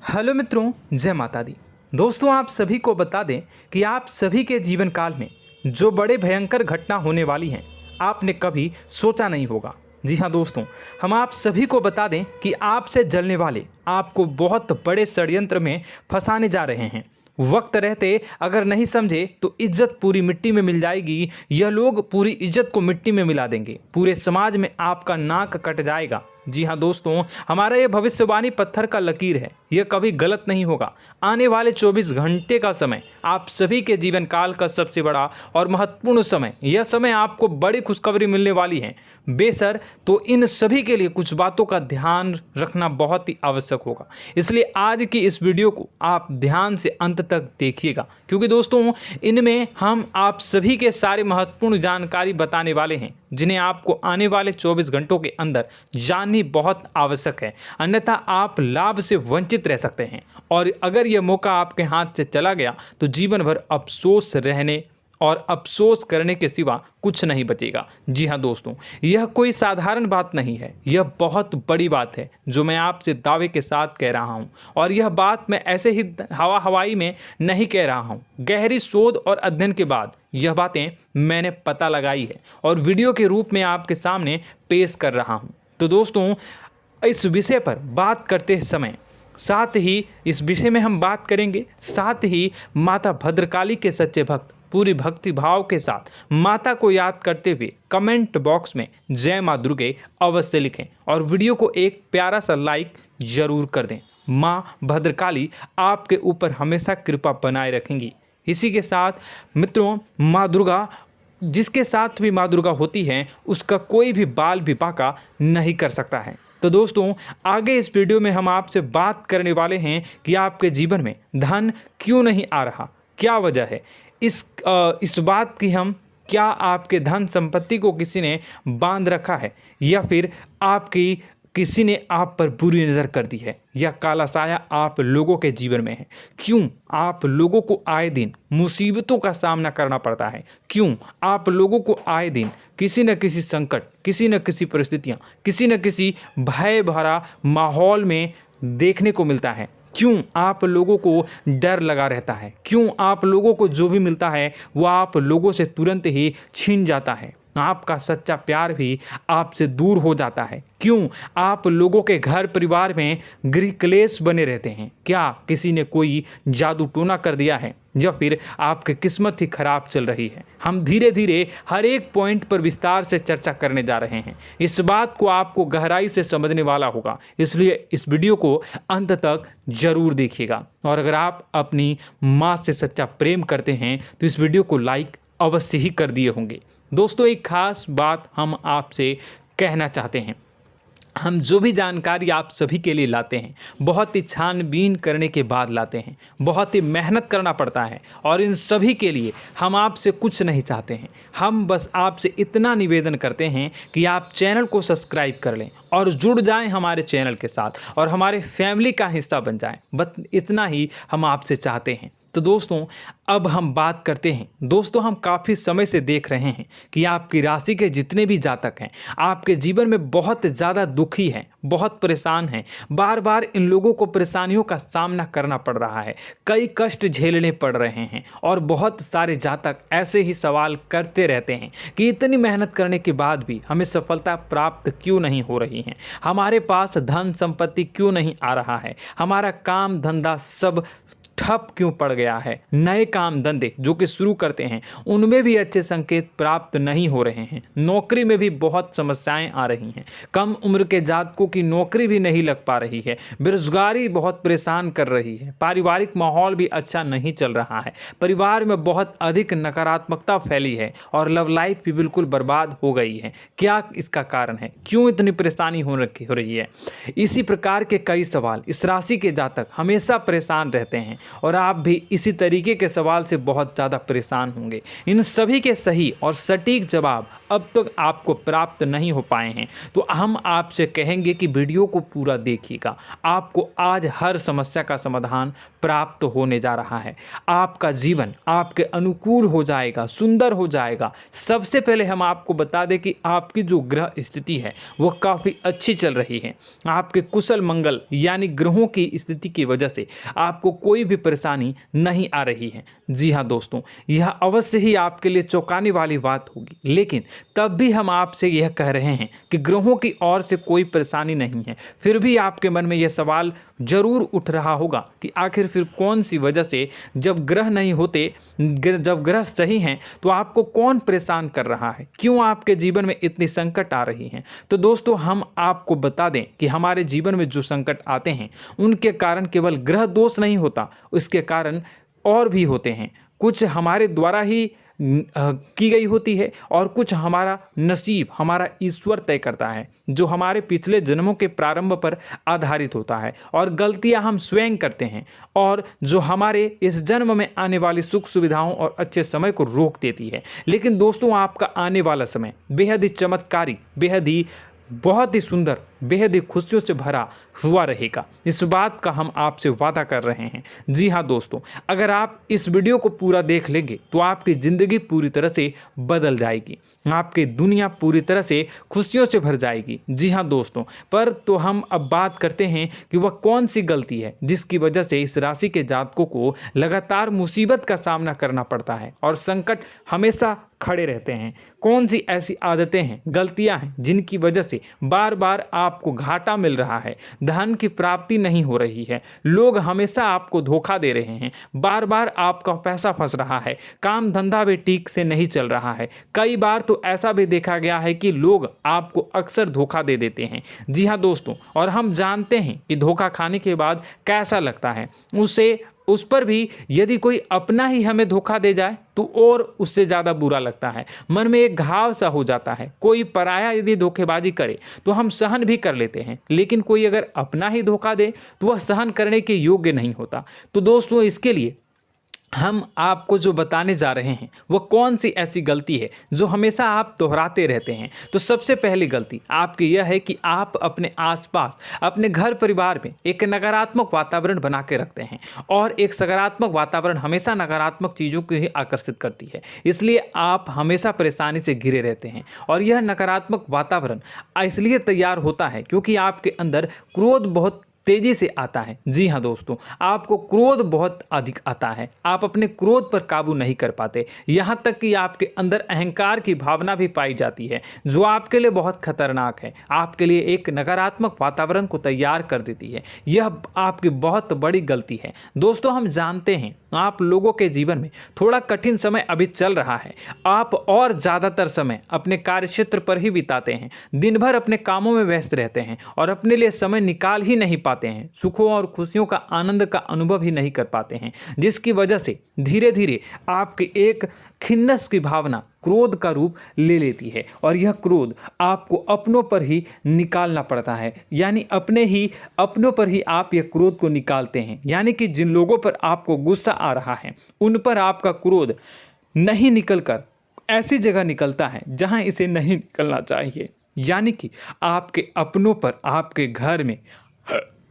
Hello मित्रों, जय माता दी। दोस्तों, आप सभी को बता दें कि आप सभी के जीवन काल में जो बड़े भयंकर घटना होने वाली हैं, आपने कभी सोचा नहीं होगा। जी हाँ दोस्तों, हम आप सभी को बता दें कि आपसे जलने वाले आपको बहुत बड़े षड्यंत्र में फंसाने जा रहे हैं। वक्त रहते अगर नहीं समझे तो इज्जत पूरी मिट्टी में मिल जाएगी। यह लोग पूरी इज्जत को मिट्टी में मिला देंगे। पूरे समाज में आपका नाक कट जाएगा। जी हाँ दोस्तों, हमारा ये भविष्यवाणी पत्थर का लकीर है, यह कभी गलत नहीं होगा। आने वाले 24 घंटे का समय आप सभी के जीवन काल का सबसे बड़ा और महत्वपूर्ण समय। यह समय आपको बड़ी खुशखबरी मिलने वाली है बेसर, तो इन सभी के लिए कुछ बातों का ध्यान रखना बहुत ही आवश्यक होगा। इसलिए आज की इस वीडियो को आप ध्यान से अंत तक देखिएगा, क्योंकि दोस्तों इनमें हम आप सभी के सारे महत्वपूर्ण जानकारी बताने वाले हैं, जिन्हें आपको आने वाले 24 घंटों के अंदर जाननी बहुत आवश्यक है। अन्यथा आप लाभ से वंचित रह सकते हैं, और अगर यह मौका आपके हाथ से चला गया तो जीवन भर अफसोस रहने और अफसोस करने के सिवा कुछ नहीं बचेगा। जी हाँ दोस्तों, यह कोई साधारण बात नहीं है, यह बहुत बड़ी बात है जो मैं आपसे दावे के साथ कह रहा हूँ। और यह बात मैं ऐसे ही हवाई में नहीं कह रहा हूँ। गहरी शोध और अध्ययन के बाद यह बातें मैंने पता लगाई है और वीडियो के रूप में आपके सामने पेश कर रहा हूँ। तो दोस्तों, इस विषय पर बात करते समय साथ ही इस विषय में हम बात करेंगे, साथ ही माता भद्रकाली के सच्चे भक्त पूरी भक्ति भाव के साथ माता को याद करते हुए कमेंट बॉक्स में जय माँ दुर्गे अवश्य लिखें और वीडियो को एक प्यारा सा लाइक जरूर कर दें। माँ भद्रकाली आपके ऊपर हमेशा कृपा बनाए रखेंगी। इसी के साथ मित्रों, माँ दुर्गा, जिसके साथ भी माँ दुर्गा होती हैं, उसका कोई भी बाल भी बांका नहीं कर सकता है। तो दोस्तों, आगे इस वीडियो में हम आपसे बात करने वाले हैं कि आपके जीवन में धन क्यों नहीं आ रहा, क्या वजह है इस बात की। हम क्या आपके धन संपत्ति को किसी ने बांध रखा है, या फिर आपकी किसी ने आप पर बुरी नज़र कर दी है, या काला साया आप लोगों के जीवन में है। क्यों आप लोगों को आए दिन मुसीबतों का सामना करना पड़ता है, क्यों आप लोगों को आए दिन किसी न किसी संकट, किसी न किसी परिस्थितियाँ, किसी न किसी भय भरा माहौल में देखने को मिलता है, क्यों आप लोगों को डर लगा रहता है, क्यों आप लोगों को जो भी मिलता है वो आप लोगों से तुरंत ही छीन जाता है, आपका सच्चा प्यार भी आपसे दूर हो जाता है, क्यों आप लोगों के घर परिवार में गृह क्लेश बने रहते हैं। क्या किसी ने कोई जादू टोना कर दिया है, या फिर आपकी किस्मत ही खराब चल रही है। हम धीरे धीरे हर एक पॉइंट पर विस्तार से चर्चा करने जा रहे हैं। इस बात को आपको गहराई से समझने वाला होगा, इसलिए इस वीडियो को अंत तक जरूर देखिएगा। और अगर आप अपनी माँ से सच्चा प्रेम करते हैं तो इस वीडियो को लाइक अवश्य ही कर दिए होंगे। दोस्तों, एक खास बात हम आपसे कहना चाहते हैं। हम जो भी जानकारी आप सभी के लिए लाते हैं, बहुत ही छानबीन करने के बाद लाते हैं, बहुत ही मेहनत करना पड़ता है, और इन सभी के लिए हम आपसे कुछ नहीं चाहते हैं। हम बस आपसे इतना निवेदन करते हैं कि आप चैनल को सब्सक्राइब कर लें और जुड़ जाएं हमारे चैनल के साथ और हमारे फैमिली का हिस्सा बन जाएं। बस इतना ही हम आपसे चाहते हैं। तो दोस्तों, अब हम बात करते हैं। दोस्तों, हम काफ़ी समय से देख रहे हैं कि आपकी राशि के जितने भी जातक हैं, आपके जीवन में बहुत ज़्यादा दुखी हैं, बहुत परेशान हैं। बार बार इन लोगों को परेशानियों का सामना करना पड़ रहा है, कई कष्ट झेलने पड़ रहे हैं, और बहुत सारे जातक ऐसे ही सवाल करते रहते हैं कि इतनी मेहनत करने के बाद भी हमें सफलता प्राप्त क्यों नहीं हो रही है, हमारे पास धन संपत्ति क्यों नहीं आ रहा है, हमारा काम धंधा सब ठप क्यों पड़ गया है, नए काम धंधे जो कि शुरू करते हैं उनमें भी अच्छे संकेत प्राप्त नहीं हो रहे हैं, नौकरी में भी बहुत समस्याएं आ रही हैं, कम उम्र के जातकों की नौकरी भी नहीं लग पा रही है, बेरोजगारी बहुत परेशान कर रही है, पारिवारिक माहौल भी अच्छा नहीं चल रहा है, परिवार में बहुत अधिक नकारात्मकता फैली है, और लव लाइफ भी बिल्कुल बर्बाद हो गई है। क्या इसका कारण है, क्यों इतनी परेशानी हो रही है? इसी प्रकार के कई सवाल इस राशि के जातक हमेशा परेशान रहते हैं, और आप भी इसी तरीके के सवाल से बहुत ज़्यादा परेशान होंगे। इन सभी के सही और सटीक जवाब अब तक आपको प्राप्त नहीं हो पाए हैं, तो हम आपसे कहेंगे कि वीडियो को पूरा देखिएगा। आपको आज हर समस्या का समाधान प्राप्त होने जा रहा है। आपका जीवन आपके अनुकूल हो जाएगा, सुंदर हो जाएगा। सबसे पहले हम आपको बता दें कि आपकी जो ग्रह स्थिति है वो काफ़ी अच्छी चल रही है। आपके कुशल मंगल यानी ग्रहों की स्थिति की वजह से आपको कोई भी परेशानी नहीं आ रही है। जी हाँ दोस्तों, यह अवश्य ही आपके लिए चौंकाने वाली बात होगी, लेकिन तब भी हम आपसे यह कह रहे हैं कि ग्रहों की ओर से कोई परेशानी नहीं है। फिर भी आपके मन में यह सवाल जरूर उठ रहा होगा कि आखिर फिर कौन सी वजह से, जब ग्रह नहीं होते, जब ग्रह सही हैं, तो आपको कौन परेशान कर रहा है, क्यों आपके जीवन में इतनी संकट आ रही हैं। तो दोस्तों, हम आपको बता दें कि हमारे जीवन में जो संकट आते हैं उनके कारण केवल ग्रह दोष नहीं होता, उसके कारण और भी होते हैं। कुछ हमारे द्वारा ही की गई होती है और कुछ हमारा नसीब, हमारा ईश्वर तय करता है, जो हमारे पिछले जन्मों के प्रारंभ पर आधारित होता है। और गलतियां हम स्वयं करते हैं और जो हमारे इस जन्म में आने वाली सुख सुविधाओं और अच्छे समय को रोक देती है। लेकिन दोस्तों, आपका आने वाला समय बेहद ही चमत्कारी, बेहद ही बहुत ही सुंदर, बेहद ही खुशियों से भरा हुआ रहेगा। इस बात का हम आपसे वादा कर रहे हैं। जी हाँ दोस्तों, अगर आप इस वीडियो को पूरा देख लेंगे तो आपकी ज़िंदगी पूरी तरह से बदल जाएगी, आपकी दुनिया पूरी तरह से खुशियों से भर जाएगी। जी हाँ दोस्तों, पर तो हम अब बात करते हैं कि वह कौन सी गलती है जिसकी वजह से इस राशि के जातकों को लगातार मुसीबत का सामना करना पड़ता है और संकट हमेशा खड़े रहते हैं। कौन सी ऐसी आदतें हैं, गलतियां हैं जिनकी वजह से बार बार आपको घाटा मिल रहा है, धन की प्राप्ति नहीं हो रही है, लोग हमेशा आपको धोखा दे रहे हैं, बार बार आपका पैसा फंस रहा है, काम धंधा भी ठीक से नहीं चल रहा है। कई बार तो ऐसा भी देखा गया है कि लोग आपको अक्सर धोखा दे देते हैं। जी हाँ दोस्तों, और हम जानते हैं कि धोखा खाने के बाद कैसा लगता है। उस पर भी यदि कोई अपना ही हमें धोखा दे जाए तो और उससे ज़्यादा बुरा लगता है, मन में एक घाव सा हो जाता है। कोई पराया यदि धोखेबाजी करे तो हम सहन भी कर लेते हैं, लेकिन कोई अगर अपना ही धोखा दे तो वह सहन करने के योग्य नहीं होता। तो दोस्तों, इसके लिए हम आपको जो बताने जा रहे हैं वो कौन सी ऐसी गलती है जो हमेशा आप दोहराते रहते हैं। तो सबसे पहली गलती आपकी यह है कि आप अपने आसपास, अपने घर परिवार में एक नकारात्मक वातावरण बना के रखते हैं, और एक सकारात्मक वातावरण हमेशा नकारात्मक चीज़ों को ही आकर्षित करती है। इसलिए आप हमेशा परेशानी से घिरे रहते हैं, और यह नकारात्मक वातावरण इसलिए तैयार होता है क्योंकि आपके अंदर क्रोध बहुत तेजी से आता है। जी हाँ दोस्तों, आपको क्रोध बहुत अधिक आता है, आप अपने क्रोध पर काबू नहीं कर पाते, यहाँ तक कि आपके अंदर अहंकार की भावना भी पाई जाती है, जो आपके लिए बहुत खतरनाक है, आपके लिए एक नकारात्मक वातावरण को तैयार कर देती है। यह आपकी बहुत बड़ी गलती है। दोस्तों, हम जानते हैं आप लोगों के जीवन में थोड़ा कठिन समय अभी चल रहा है। आप और ज़्यादातर समय अपने कार्यक्षेत्र पर ही बिताते हैं, दिन भर अपने कामों में व्यस्त रहते हैं और अपने लिए समय निकाल ही नहीं पाते हैं, सुखों और खुशियों का आनंद का अनुभव ही नहीं कर पाते हैं, जिसकी वजह से धीरे धीरे आपकी एक खिन्नस की भावना क्रोध का रूप ले लेती है, और यह क्रोध आपको अपनों पर ही निकालना पड़ता है। यानी अपनों पर ही आप यह क्रोध को निकालते हैं। यानी कि जिन लोगों पर आपको गुस्सा आ रहा है उन पर आपका क्रोध नहीं निकलकर ऐसी जगह निकलता है जहां इसे नहीं निकलना चाहिए। यानी कि आपके अपनों पर, आपके घर में,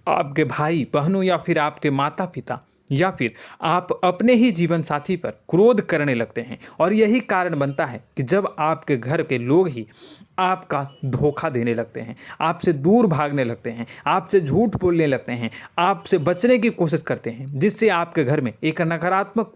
आपके भाई बहनों या फिर आपके माता पिता या फिर आप अपने ही जीवन साथी पर क्रोध करने लगते हैं, और यही कारण बनता है कि जब आपके घर के लोग ही आपका धोखा देने लगते हैं, आपसे दूर भागने लगते हैं, आपसे झूठ बोलने लगते हैं, आपसे बचने की कोशिश करते हैं, जिससे आपके घर में एक नकारात्मक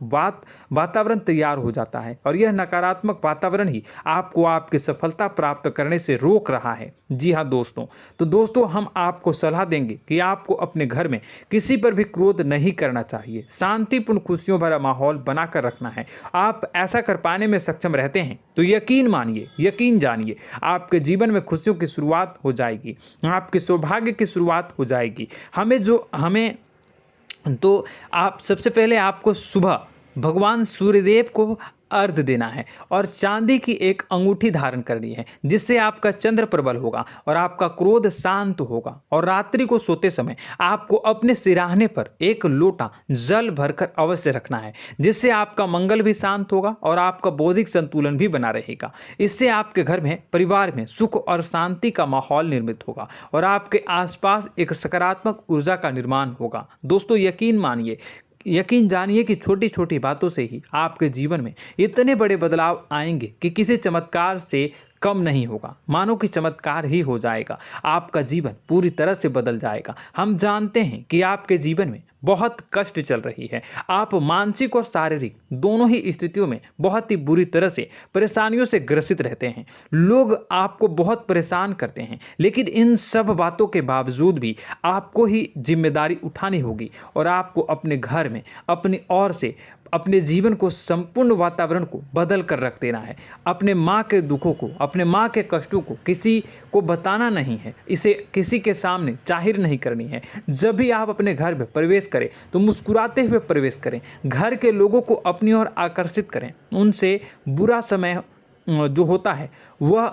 वातावरण तैयार हो जाता है, और यह नकारात्मक वातावरण ही आपको आपकी सफलता प्राप्त करने से रोक रहा है। जी हाँ दोस्तों, तो दोस्तों, हम आपको सलाह देंगे कि आपको अपने घर में किसी पर भी क्रोध नहीं करना चाहिए, शांतिपूर्ण खुशियों भरा माहौल बनाकर रखना है। आप ऐसा कर पाने में सक्षम रहते हैं तो यकीन मानिए, यकीन जानिए, आपके जीवन में खुशियों की शुरुआत हो जाएगी, आपके सौभाग्य की शुरुआत हो जाएगी। आप सबसे पहले आपको सुबह भगवान सूर्यदेव को अर्घ्य देना है और चांदी की एक अंगूठी धारण करनी है, जिससे आपका चंद्र प्रबल होगा और आपका क्रोध शांत होगा। और रात्रि को सोते समय आपको अपने सिरहाने पर एक लोटा जल भरकर अवश्य रखना है, जिससे आपका मंगल भी शांत होगा और आपका बौद्धिक संतुलन भी बना रहेगा। इससे आपके घर में, परिवार में सुख और शांति का माहौल निर्मित होगा और आपके आसपास एक सकारात्मक ऊर्जा का निर्माण होगा। दोस्तों, यकीन जानिए कि छोटी छोटी बातों से ही आपके जीवन में इतने बड़े बदलाव आएंगे कि किसी चमत्कार से कम नहीं होगा। मानो कि चमत्कार ही हो जाएगा, आपका जीवन पूरी तरह से बदल जाएगा। हम जानते हैं कि आपके जीवन में बहुत कष्ट चल रही है, आप मानसिक और शारीरिक दोनों ही स्थितियों में बहुत ही बुरी तरह से परेशानियों से ग्रसित रहते हैं। लोग आपको बहुत परेशान करते हैं, लेकिन इन सब बातों के बावजूद भी आपको ही जिम्मेदारी उठानी होगी और आपको अपने घर में अपनी ओर से अपने जीवन को, संपूर्ण वातावरण को बदल कर रख देना है। अपने माँ के दुखों को, अपने माँ के कष्टों को किसी को बताना नहीं है, इसे किसी के सामने जाहिर नहीं करनी है। जब भी आप अपने घर में प्रवेश करें तो मुस्कुराते हुए प्रवेश करें, घर के लोगों को अपनी ओर आकर्षित करें। उनसे बुरा समय जो होता है वह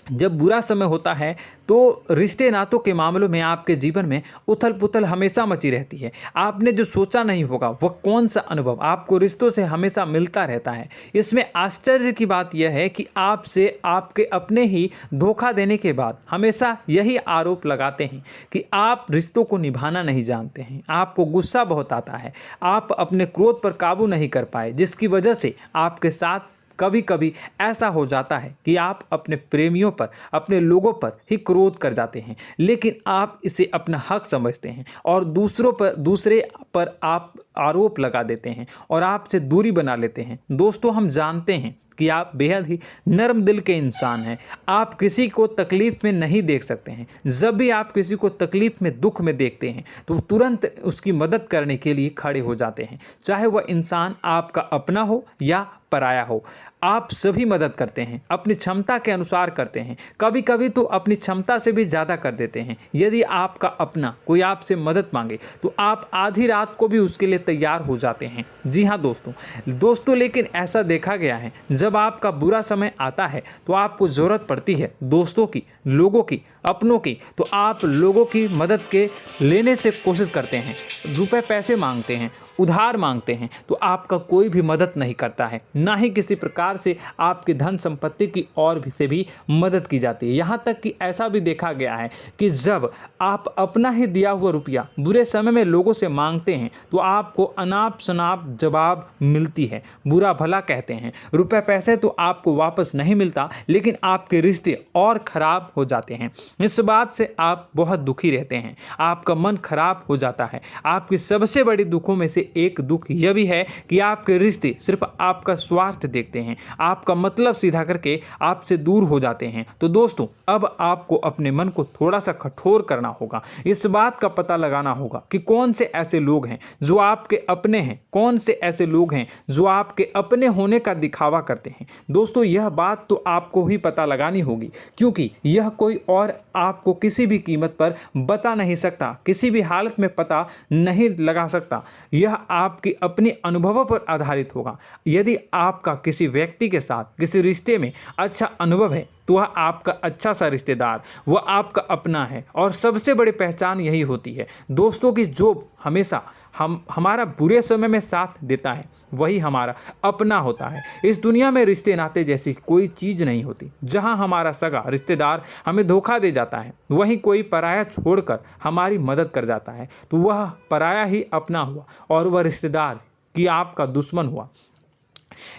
जब बुरा समय होता है तो रिश्ते नातों के मामलों में आपके जीवन में उथल पुथल हमेशा मची रहती है। आपने जो सोचा नहीं होगा वह कौन सा अनुभव आपको रिश्तों से हमेशा मिलता रहता है। इसमें आश्चर्य की बात यह है कि आपसे आपके अपने ही धोखा देने के बाद हमेशा यही आरोप लगाते हैं कि आप रिश्तों को निभाना नहीं जानते हैं, आपको गुस्सा बहुत आता है, आप अपने क्रोध पर काबू नहीं कर पाए, जिसकी वजह से आपके साथ कभी कभी ऐसा हो जाता है कि आप अपने प्रेमियों पर, अपने लोगों पर ही क्रोध कर जाते हैं, लेकिन आप इसे अपना हक समझते हैं और दूसरे पर आप आरोप लगा देते हैं और आपसे दूरी बना लेते हैं। दोस्तों, हम जानते हैं कि आप बेहद ही नर्म दिल के इंसान हैं। आप किसी को तकलीफ में नहीं देख सकते हैं। जब भी आप किसी को तकलीफ में, दुख में देखते हैं तो तुरंत उसकी मदद करने के लिए खड़े हो जाते हैं, चाहे वह इंसान आपका अपना हो या पराया हो। आप सभी मदद करते हैं, अपनी क्षमता के अनुसार करते हैं, कभी कभी तो अपनी क्षमता से भी ज़्यादा कर देते हैं। यदि आपका अपना कोई आपसे मदद मांगे तो आप आधी रात को भी उसके लिए तैयार हो जाते हैं। जी हाँ दोस्तों, लेकिन ऐसा देखा गया है, जब आपका बुरा समय आता है तो आपको ज़रूरत पड़ती है दोस्तों की, लोगों की, अपनों की, तो आप लोगों की मदद के लेने से कोशिश करते हैं, रुपए पैसे मांगते हैं, उधार मांगते हैं, तो आपका कोई भी मदद नहीं करता है, ना ही किसी प्रकार से आपकी धन संपत्ति की ओर से भी मदद की जाती है। यहाँ तक कि ऐसा भी देखा गया है कि जब आप अपना ही दिया हुआ रुपया बुरे समय में लोगों से मांगते हैं तो आपको अनाप शनाप जवाब मिलती है, बुरा भला कहते हैं। रुपए पैसे तो आपको वापस नहीं मिलता, लेकिन आपके रिश्ते और खराब हो जाते हैं। इस बात से आप बहुत दुखी रहते हैं, आपका मन खराब हो जाता है। आपकी सबसे बड़ी दुखों में से एक दुख यह भी है कि आपके रिश्ते सिर्फ आपका स्वार्थ देखते हैं, आपका मतलब सीधा करके आपसे दूर हो जाते हैं। तो दोस्तों, अब आपको अपने मन को थोड़ा सा कठोर करना होगा, इस बात का पता लगाना होगा कि कौन से ऐसे लोग हैं जो आपके अपने हैं, कौन से ऐसे लोग हैं जो आपके अपने होने का दिखावा करते हैं। दोस्तों, यह बात तो आपको ही पता लगानी होगी, क्योंकि यह कोई और आपको किसी भी कीमत पर बता नहीं सकता, किसी भी हालत में पता नहीं लगा सकता। यह आपकी अपने अनुभवों पर आधारित होगा। यदि आपका किसी व्यक्ति के साथ किसी रिश्ते में अच्छा अनुभव है तो वह आपका अच्छा सा रिश्तेदार, वह आपका अपना है। और सबसे बड़ी पहचान यही होती है दोस्तों की जो हमेशा हमारा बुरे समय में साथ देता है वही हमारा अपना होता है। इस दुनिया में रिश्ते नाते जैसी कोई चीज़ नहीं होती। जहां हमारा सगा रिश्तेदार हमें धोखा दे जाता है, वहीं कोई पराया छोड़कर हमारी मदद कर जाता है, तो वह पराया ही अपना हुआ और वह रिश्तेदार की आपका दुश्मन हुआ।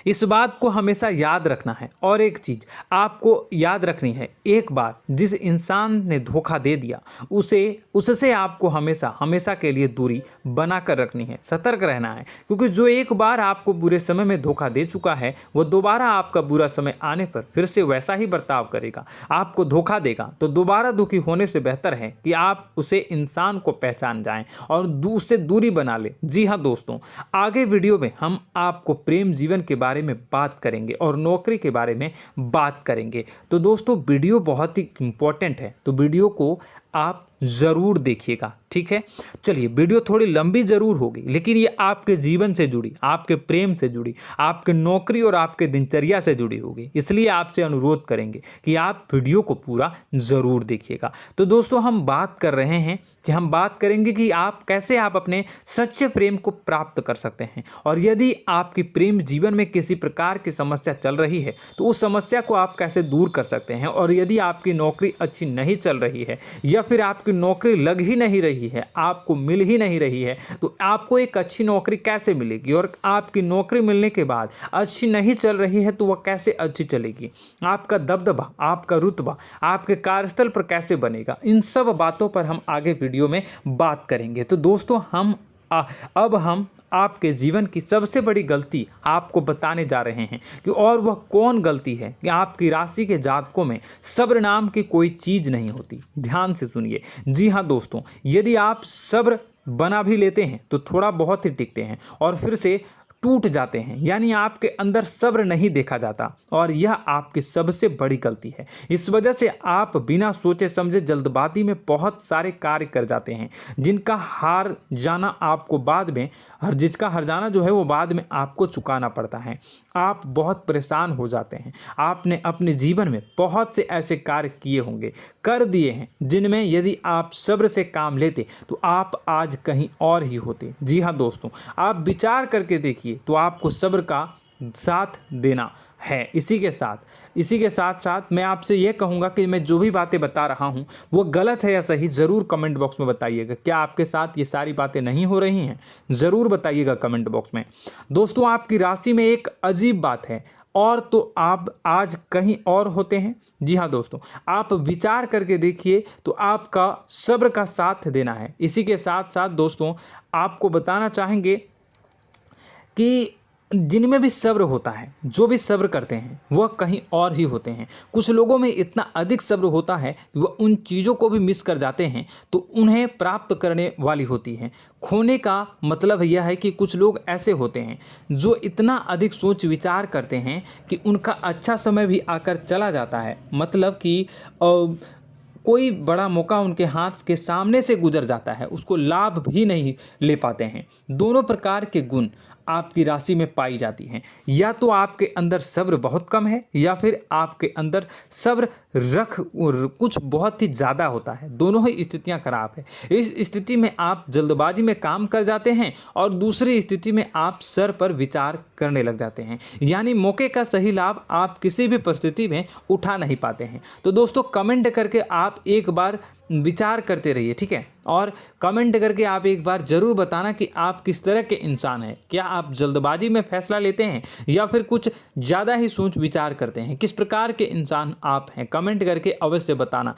इस बात को हमेशा याद रखना है। और एक चीज़ आपको याद रखनी है, एक बार जिस इंसान ने धोखा दे दिया उससे आपको हमेशा के लिए दूरी बना कर रखनी है, सतर्क रहना है। क्योंकि जो एक बार आपको बुरे समय में धोखा दे चुका है वो दोबारा आपका बुरा समय आने पर फिर से वैसा ही बर्ताव करेगा, आपको धोखा देगा। तो दोबारा दुखी होने से बेहतर है कि आप उसे इंसान को पहचान जाएं और उससे दूरी बना लें। जी हाँ दोस्तों, आगे वीडियो में हम आपको प्रेम जीवन के बारे में बात करेंगे और नौकरी के बारे में बात करेंगे। तो दोस्तों, वीडियो बहुत ही इम्पोर्टेंट है, तो वीडियो को आप ज़रूर देखिएगा, ठीक है। चलिए, वीडियो थोड़ी लंबी ज़रूर होगी, लेकिन ये आपके जीवन से जुड़ी, आपके प्रेम से जुड़ी, आपके नौकरी और आपके दिनचर्या से जुड़ी होगी, इसलिए आपसे अनुरोध करेंगे कि आप वीडियो को पूरा ज़रूर देखिएगा। तो दोस्तों, हम बात कर रहे हैं कि हम बात करेंगे कि आप कैसे आप अपने सच्चे प्रेम को प्राप्त कर सकते हैं, और यदि आपकी प्रेम जीवन में किसी प्रकार की समस्या चल रही है तो उस समस्या को आप कैसे दूर कर सकते हैं, और यदि आपकी नौकरी अच्छी नहीं चल रही है या फिर आपकी नौकरी लग ही नहीं रही है, आपको मिल ही नहीं रही है, तो आपको एक अच्छी नौकरी कैसे मिलेगी, और आपकी नौकरी मिलने के बाद अच्छी नहीं चल रही है तो वह कैसे अच्छी चलेगी, आपका दबदबा, आपका रुतबा आपके कार्यस्थल पर कैसे बनेगा, इन सब बातों पर हम आगे वीडियो में बात करेंगे। तो दोस्तों, अब हम आपके जीवन की सबसे बड़ी गलती आपको बताने जा रहे हैं कि और वह कौन गलती है कि आपकी राशि के जातकों में सब्र नाम की कोई चीज़ नहीं होती। ध्यान से सुनिए। जी हाँ दोस्तों, यदि आप सब्र बना भी लेते हैं तो थोड़ा बहुत ही टिकते हैं और फिर से टूट जाते हैं, यानी आपके अंदर सब्र नहीं देखा जाता, और यह आपकी सबसे बड़ी गलती है। इस वजह से आप बिना सोचे समझे जल्दबाजी में बहुत सारे कार्य कर जाते हैं, जिसका हार जाना जो है वो बाद में आपको चुकाना पड़ता है। आप बहुत परेशान हो जाते हैं। आपने अपने जीवन में बहुत से ऐसे कार्य किए होंगे, कर दिए हैं, जिनमें यदि आप सब्र से काम लेते तो आप आज कहीं और ही होते। जी हाँ दोस्तों, आप विचार करके देखिए तो आपको सब्र का साथ देना है। इसी के साथ साथ मैं आपसे यह कहूँगा कि मैं जो भी बातें बता रहा हूँ वो गलत है या सही, ज़रूर कमेंट बॉक्स में बताइएगा। क्या आपके साथ ये सारी बातें नहीं हो रही हैं? ज़रूर बताइएगा कमेंट बॉक्स में। दोस्तों, आपकी राशि में एक अजीब बात है, और तो आप आज कहीं और होते हैं। जी हाँ दोस्तों, आप विचार करके देखिए तो आपका सब्र का साथ देना है। इसी के साथ साथ दोस्तों, आपको बताना चाहेंगे कि जिनमें भी सब्र होता है, जो भी सब्र करते हैं वह कहीं और ही होते हैं। कुछ लोगों में इतना अधिक सब्र होता है कि वह उन चीज़ों को भी मिस कर जाते हैं तो उन्हें प्राप्त करने वाली होती हैं। खोने का मतलब यह है कि कुछ लोग ऐसे होते हैं जो इतना अधिक सोच विचार करते हैं कि उनका अच्छा समय भी आकर चला जाता है, मतलब कि कोई बड़ा मौका उनके हाथ के सामने से गुजर जाता है, उसको लाभ भी नहीं ले पाते हैं। दोनों प्रकार के गुण आपकी राशि में पाई जाती हैं। या तो आपके अंदर सब्र बहुत कम है या फिर आपके अंदर सब्र कुछ बहुत ही ज़्यादा होता है। दोनों ही स्थितियां खराब है। इस स्थिति में आप जल्दबाजी में काम कर जाते हैं और दूसरी स्थिति में आप सर पर विचार करने लग जाते हैं, यानी मौके का सही लाभ आप किसी भी परिस्थिति में उठा नहीं पाते हैं। तो दोस्तों, कमेंट करके आप एक बार विचार करते रहिए, ठीक है, और कमेंट करके आप एक बार ज़रूर बताना कि आप किस तरह के इंसान हैं। क्या आप जल्दबाजी में फैसला लेते हैं या फिर कुछ ज़्यादा ही सोच विचार करते हैं? किस प्रकार के इंसान आप हैं, कमेंट करके अवश्य बताना।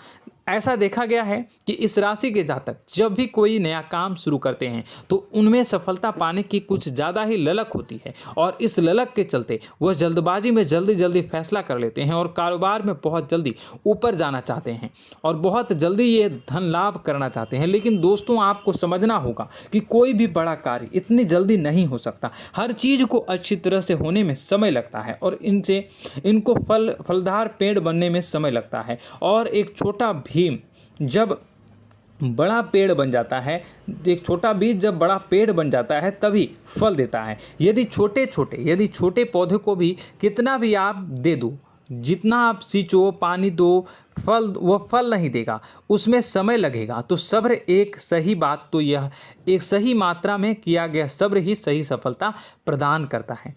ऐसा देखा गया है कि इस राशि के जातक जब भी कोई नया काम शुरू करते हैं तो उनमें सफलता पाने की कुछ ज़्यादा ही ललक होती है, और इस ललक के चलते वह जल्दबाजी में जल्दी फैसला कर लेते हैं और कारोबार में बहुत जल्दी ऊपर जाना चाहते हैं और बहुत जल्दी ये धन लाभ करना चाहते हैं। लेकिन दोस्तों, आपको समझना होगा कि कोई भी बड़ा कार्य इतनी जल्दी नहीं हो सकता। हर चीज़ को अच्छी तरह से होने में समय लगता है और इनको फलदार पेड़ बनने में समय लगता है। और एक छोटा भीम जब बड़ा पेड़ बन जाता है, एक छोटा बीज जब बड़ा पेड़ बन जाता है तभी फल देता है। यदि छोटे पौधे को भी कितना भी आप दे दो, जितना आप सींचो, पानी दो, वह फल नहीं देगा, उसमें समय लगेगा। तो सब्र एक सही बात, तो यह एक सही मात्रा में किया गया सब्र ही सही सफलता प्रदान करता है,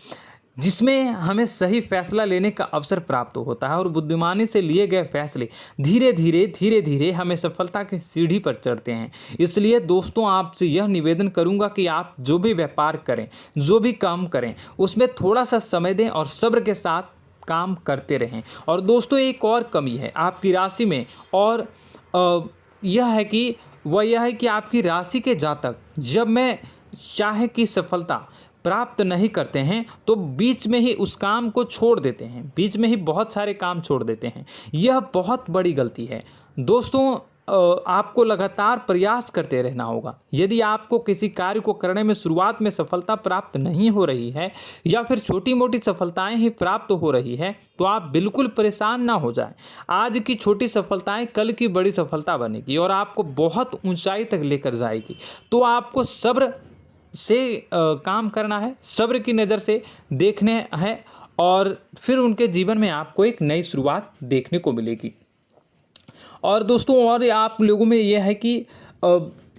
जिसमें हमें सही फैसला लेने का अवसर प्राप्त होता है और बुद्धिमानी से लिए गए फैसले धीरे धीरे हमें सफलता की सीढ़ी पर चढ़ते हैं। इसलिए दोस्तों, आपसे यह निवेदन करूंगा कि आप जो भी व्यापार करें, जो भी काम करें, उसमें थोड़ा सा समय दें और सब्र के साथ काम करते रहें। और दोस्तों, एक और कमी है आपकी राशि में, और यह है कि आपकी राशि के जातक जब में चाहे कि सफलता प्राप्त नहीं करते हैं तो बीच में ही उस काम को छोड़ देते हैं, बीच में ही बहुत सारे काम छोड़ देते हैं। यह बहुत बड़ी गलती है दोस्तों। आपको लगातार प्रयास करते रहना होगा। यदि आपको किसी कार्य को करने में शुरुआत में सफलता प्राप्त नहीं हो रही है या फिर छोटी मोटी सफलताएं ही प्राप्त हो रही है तो आप बिल्कुल परेशान ना हो जाएं। आज की छोटी सफलताएं कल की बड़ी सफलता बनेगी और आपको बहुत ऊंचाई तक लेकर जाएगी। तो आपको सब्र से काम करना है, सब्र की नज़र से देखने हैं और फिर उनके जीवन में आपको एक नई शुरुआत देखने को मिलेगी। और दोस्तों और आप लोगों में यह है कि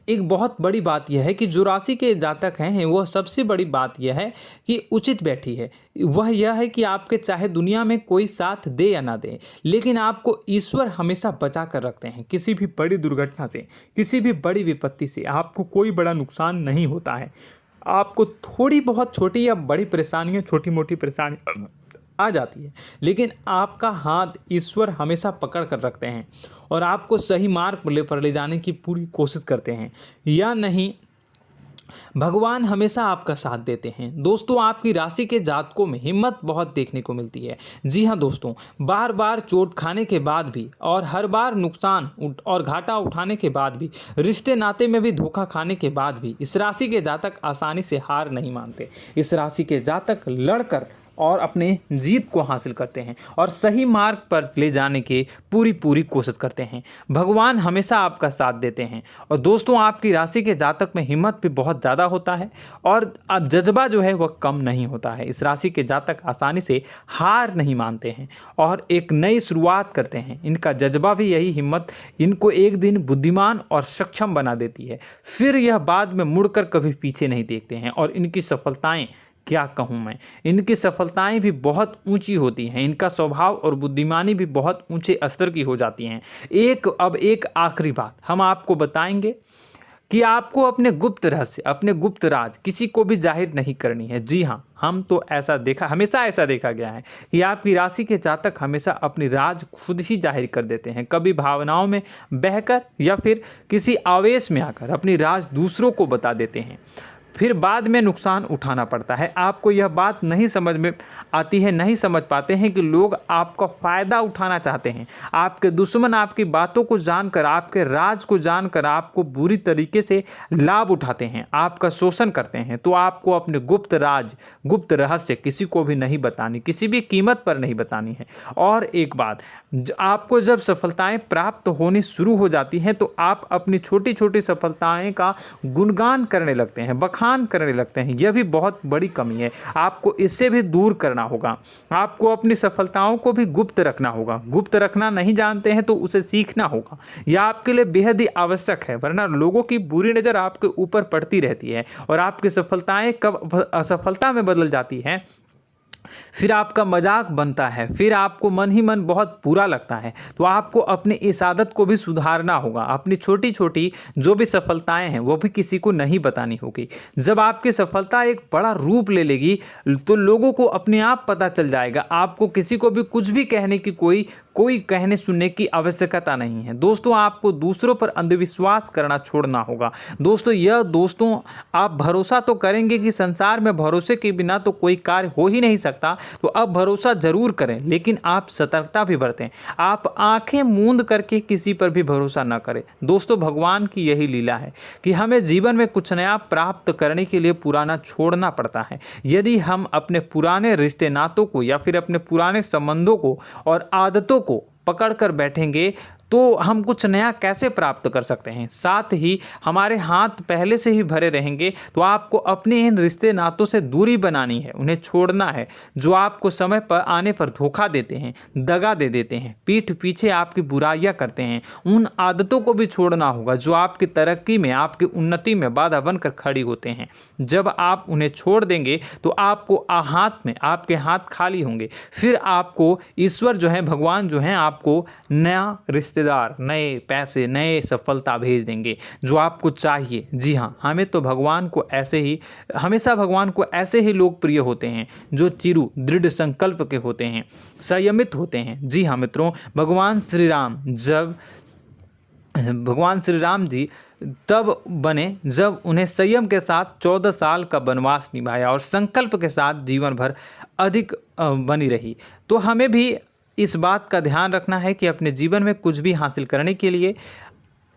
एक बहुत बड़ी बात यह है कि जो राशि के जातक हैं वह सबसे बड़ी बात यह है कि उचित बैठी है। वह यह है कि आपके चाहे दुनिया में कोई साथ दे या ना दे, लेकिन आपको ईश्वर हमेशा बचा कर रखते हैं। किसी भी बड़ी दुर्घटना से, किसी भी बड़ी विपत्ति से आपको कोई बड़ा नुकसान नहीं होता है। आपको थोड़ी बहुत छोटी या बड़ी परेशानियाँ, छोटी मोटी परेशानी आ जाती है, लेकिन आपका हाथ ईश्वर हमेशा पकड़ कर रखते हैं और आपको सही मार्ग पर ले जाने की पूरी कोशिश करते हैं। या नहीं, भगवान हमेशा आपका साथ देते हैं। दोस्तों आपकी राशि के जातकों में हिम्मत बहुत देखने को मिलती है। जी हाँ दोस्तों, बार बार चोट खाने के बाद भी और हर बार नुकसान और घाटा उठाने के बाद भी, रिश्ते नाते में भी धोखा खाने के बाद भी इस राशि के जातक आसानी से हार नहीं मानते। इस राशि के जातक लड़कर और अपने जीत को हासिल करते हैं और सही मार्ग पर ले जाने की पूरी कोशिश करते हैं। भगवान हमेशा आपका साथ देते हैं। और दोस्तों आपकी राशि के जातक में हिम्मत भी बहुत ज़्यादा होता है और अब जज्बा जो है वह कम नहीं होता है। इस राशि के जातक आसानी से हार नहीं मानते हैं और एक नई शुरुआत करते हैं। इनका जज्बा भी, यही हिम्मत इनको एक दिन बुद्धिमान और सक्षम बना देती है। फिर यह बाद में मुड़कर कभी पीछे नहीं देखते हैं और इनकी सफलताएं, क्या कहूँ मैं, इनकी सफलताएं भी बहुत ऊंची होती हैं। इनका स्वभाव और बुद्धिमानी भी बहुत ऊंचे स्तर की हो जाती हैं। अब एक आखिरी बात हम आपको बताएंगे कि आपको अपने गुप्त रहस्य, अपने गुप्त राज किसी को भी जाहिर नहीं करनी है। जी हाँ, हम तो हमेशा ऐसा देखा गया है कि आपकी राशि के जातक हमेशा अपनी राज खुद ही जाहिर कर देते हैं। कभी भावनाओं में बहकर या फिर किसी आवेश में आकर अपनी राज दूसरों को बता देते हैं, फिर बाद में नुकसान उठाना पड़ता है। आपको यह बात नहीं समझ में आती है, नहीं समझ पाते हैं कि लोग आपका फ़ायदा उठाना चाहते हैं। आपके दुश्मन आपकी बातों को जानकर, आपके राज को जानकर आपको बुरी तरीके से लाभ उठाते हैं, आपका शोषण करते हैं। तो आपको अपने गुप्त राज, गुप्त रहस्य किसी को भी नहीं बतानी, किसी भी कीमत पर नहीं बतानी है। और एक बात, आपको जब सफलताएं प्राप्त होनी शुरू हो जाती हैं तो आप अपनी छोटी छोटी सफलताएं का गुणगान करने लगते हैं, बखान करने लगते हैं। यह भी बहुत बड़ी कमी है, आपको इससे भी दूर करना होगा। आपको अपनी सफलताओं को भी गुप्त रखना होगा। गुप्त रखना नहीं जानते हैं तो उसे सीखना होगा। यह आपके लिए बेहद ही आवश्यक है, वरना लोगों की बुरी नज़र आपके ऊपर पड़ती रहती है और आपकी सफलताएं कब असफलता में बदल जाती हैं, फिर आपका मजाक बनता है, फिर आपको मन ही मन बहुत बुरा लगता है। तो आपको अपनी इस आदत को भी सुधारना होगा। अपनी छोटी छोटी जो भी सफलताएं हैं वो भी किसी को नहीं बतानी होगी। जब आपकी सफलता एक बड़ा रूप ले लेगी तो लोगों को अपने आप पता चल जाएगा। आपको किसी को भी कुछ भी कहने की कोई कहने सुनने की आवश्यकता नहीं है। दोस्तों आपको दूसरों पर अंधविश्वास करना छोड़ना होगा। दोस्तों आप भरोसा तो करेंगे कि संसार में भरोसे के बिना तो कोई कार्य हो ही नहीं सकता, तो अब भरोसा जरूर करें, लेकिन आप सतर्कता भी बरतें। आप आंखें मूंद करके किसी पर भी भरोसा न करें। दोस्तों भगवान की यही लीला है कि हमें जीवन में कुछ नया प्राप्त करने के लिए पुराना छोड़ना पड़ता है। यदि हम अपने पुराने रिश्ते नातों को या फिर अपने पुराने संबंधों को और आदतों को पकड़ कर बैठेंगे तो हम कुछ नया कैसे प्राप्त कर सकते हैं। साथ ही हमारे हाथ पहले से ही भरे रहेंगे। तो आपको अपने इन रिश्ते नातों से दूरी बनानी है, उन्हें छोड़ना है जो आपको समय पर आने पर धोखा देते हैं, दगा दे देते हैं, पीठ पीछे आपकी बुराइयां करते हैं। उन आदतों को भी छोड़ना होगा जो आपकी तरक्की में, आपकी उन्नति में बाधा बनकर खड़ी होते हैं। जब आप उन्हें छोड़ देंगे तो आपके हाथ खाली होंगे। फिर आपको ईश्वर जो है, भगवान जो है, आपको नया रिश्तेदार, नए पैसे, नए सफलता भेज देंगे जो आपको चाहिए। जी हाँ, हमेशा भगवान को ऐसे ही लोग प्रिय होते हैं जो चिरु दृढ़ संकल्प के होते हैं, संयमित होते हैं। जी हाँ मित्रों, भगवान श्री राम जी तब बने जब उन्हें संयम के साथ 14 साल का वनवास निभाया और संकल्प के साथ जीवन भर अधिक बनी रही। तो हमें भी इस बात का ध्यान रखना है कि अपने जीवन में कुछ भी हासिल करने के लिए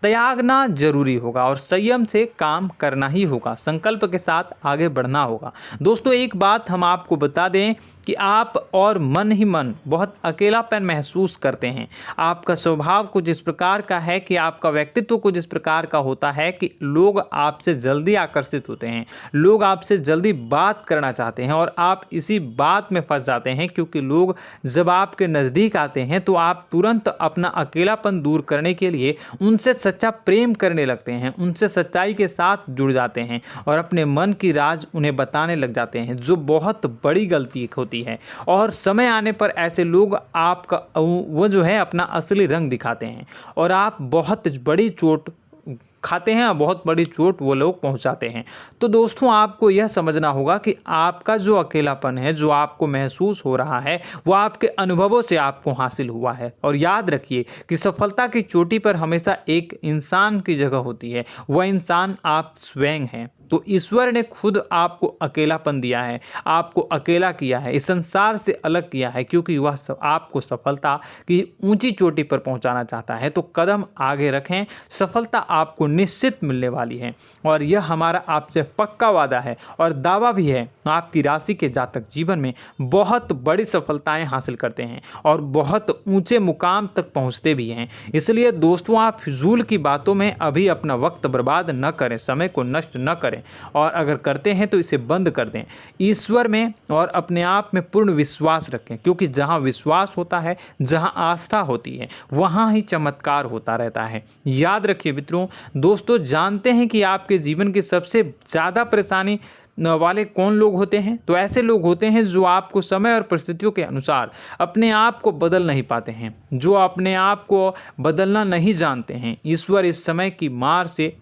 त्यागना जरूरी होगा और संयम से काम करना ही होगा, संकल्प के साथ आगे बढ़ना होगा। दोस्तों एक बात हम आपको बता दें कि आप और मन ही मन बहुत अकेलापन महसूस करते हैं। आपका स्वभाव कुछ इस प्रकार का है कि आपका व्यक्तित्व कुछ इस प्रकार का होता है कि लोग आपसे जल्दी आकर्षित होते हैं, लोग आपसे जल्दी बात करना चाहते हैं और आप इसी बात में फंस जाते हैं, क्योंकि लोग जब आपके नज़दीक आते हैं तो आप तुरंत अपना अकेलापन दूर करने के लिए उनसे सच्चा प्रेम करने लगते हैं, उनसे सच्चाई के साथ जुड़ जाते हैं और अपने मन की राज उन्हें बताने लग जाते हैं, जो बहुत बड़ी गलती होती है। और समय आने पर ऐसे लोग आपका वो जो है अपना असली रंग दिखाते हैं और आप बहुत बड़ी चोट खाते हैं, बहुत बड़ी चोट वो लोग पहुंचाते हैं। तो दोस्तों आपको यह समझना होगा कि आपका जो अकेलापन है, जो आपको महसूस हो रहा है, वो आपके अनुभवों से आपको हासिल हुआ है। और याद रखिए कि सफलता की चोटी पर हमेशा एक इंसान की जगह होती है, वह इंसान आप स्वयं हैं। तो ईश्वर ने खुद आपको अकेलापन दिया है, आपको अकेला किया है, इस संसार से अलग किया है, क्योंकि वह आपको सफलता की ऊंची चोटी पर पहुंचाना चाहता है। तो कदम आगे रखें, सफलता आपको निश्चित मिलने वाली है और यह हमारा आपसे पक्का वादा है और दावा भी है। आपकी राशि के जातक जीवन में बहुत बड़ी सफलताएं हासिल करते हैं और बहुत ऊंचे मुकाम तक पहुंचते भी हैं। इसलिए दोस्तों आप फिजूल की बातों में अभी अपना वक्त बर्बाद न करें, समय को नष्ट न करें और अगर करते हैं तो इसे बंद कर दें। ईश्वर में और अपने आप में पूर्ण विश्वास रखें, क्योंकि जहां विश्वास होता है, जहां आस्था होती है, वहां ही चमत्कार होता रहता है। याद रखिए मित्रों, दोस्तों जानते हैं कि आपके जीवन की सबसे ज़्यादा परेशानी वाले कौन लोग होते हैं? तो ऐसे लोग होते हैं जो आपको समय और परिस्थितियों के अनुसार अपने आप को बदल नहीं पाते हैं, जो अपने आप को बदलना नहीं जानते हैं। ईश्वर इस समय की मार से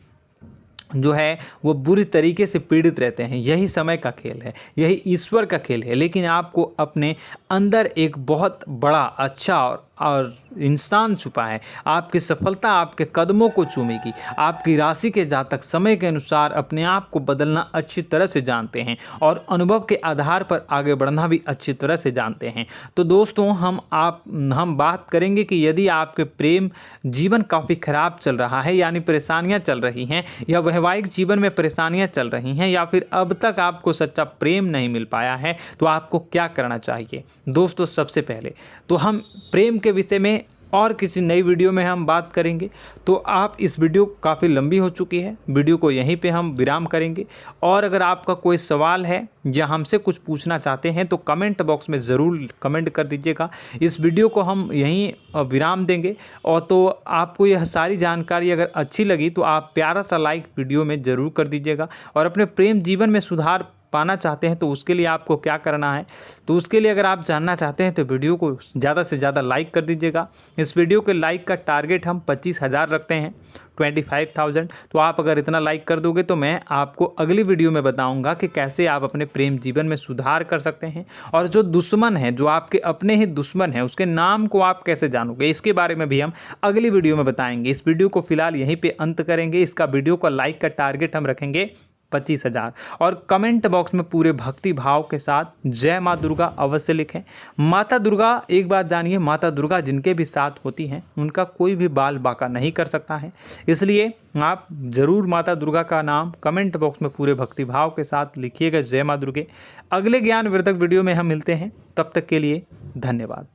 जो है वो बुरी तरीके से पीड़ित रहते हैं। यही समय का खेल है, यही ईश्वर का खेल है। लेकिन आपको अपने अंदर एक बहुत बड़ा अच्छा और इंसान छुपा है। आपकी सफलता आपके कदमों को चूमेगी। आपकी राशि के जातक समय के अनुसार अपने आप को बदलना अच्छी तरह से जानते हैं और अनुभव के आधार पर आगे बढ़ना भी अच्छी तरह से जानते हैं। तो दोस्तों हम बात करेंगे कि यदि आपके प्रेम जीवन काफ़ी खराब चल रहा है, यानी परेशानियां चल रही हैं, या वैवाहिक जीवन में परेशानियां चल रही हैं, या फिर अब तक आपको सच्चा प्रेम नहीं मिल पाया है, तो आपको क्या करना चाहिए। दोस्तों सबसे पहले तो हम प्रेम के विषय में और किसी नई वीडियो में हम बात करेंगे। तो आप इस वीडियो काफ़ी लंबी हो चुकी है, वीडियो को यहीं पे हम विराम करेंगे। और अगर आपका कोई सवाल है या हमसे कुछ पूछना चाहते हैं तो कमेंट बॉक्स में ज़रूर कमेंट कर दीजिएगा। इस वीडियो को हम यहीं विराम देंगे। और तो आपको यह सारी जानकारी अगर अच्छी लगी तो आप प्यारा सा लाइक वीडियो में ज़रूर कर दीजिएगा। और अपने प्रेम जीवन में सुधार पाना चाहते हैं तो उसके लिए आपको क्या करना है, तो उसके लिए अगर आप जानना चाहते हैं तो वीडियो को ज़्यादा से ज़्यादा लाइक कर दीजिएगा। इस वीडियो के लाइक का टारगेट हम 25,000 रखते हैं, 25,000। तो आप अगर इतना लाइक कर दोगे तो मैं आपको अगली वीडियो में बताऊंगा कि कैसे आप अपने प्रेम जीवन में सुधार कर सकते हैं। और जो दुश्मन है, जो आपके अपने ही दुश्मन है, उसके नाम को आप कैसे जानोगे, इसके बारे में भी हम अगली वीडियो में बताएंगे। इस वीडियो को फिलहाल यहीं पर अंत करेंगे। इसका वीडियो का लाइक का टारगेट हम रखेंगे 25,000। और कमेंट बॉक्स में पूरे भक्ति भाव के साथ जय माँ दुर्गा अवश्य लिखें। माता दुर्गा, एक बात जानिए, माता दुर्गा जिनके भी साथ होती हैं उनका कोई भी बाल बांका नहीं कर सकता है। इसलिए आप ज़रूर माता दुर्गा का नाम कमेंट बॉक्स में पूरे भक्ति भाव के साथ लिखिएगा, जय माँ दुर्गे। अगले ज्ञानवर्धक वीडियो में हम मिलते हैं, तब तक के लिए धन्यवाद।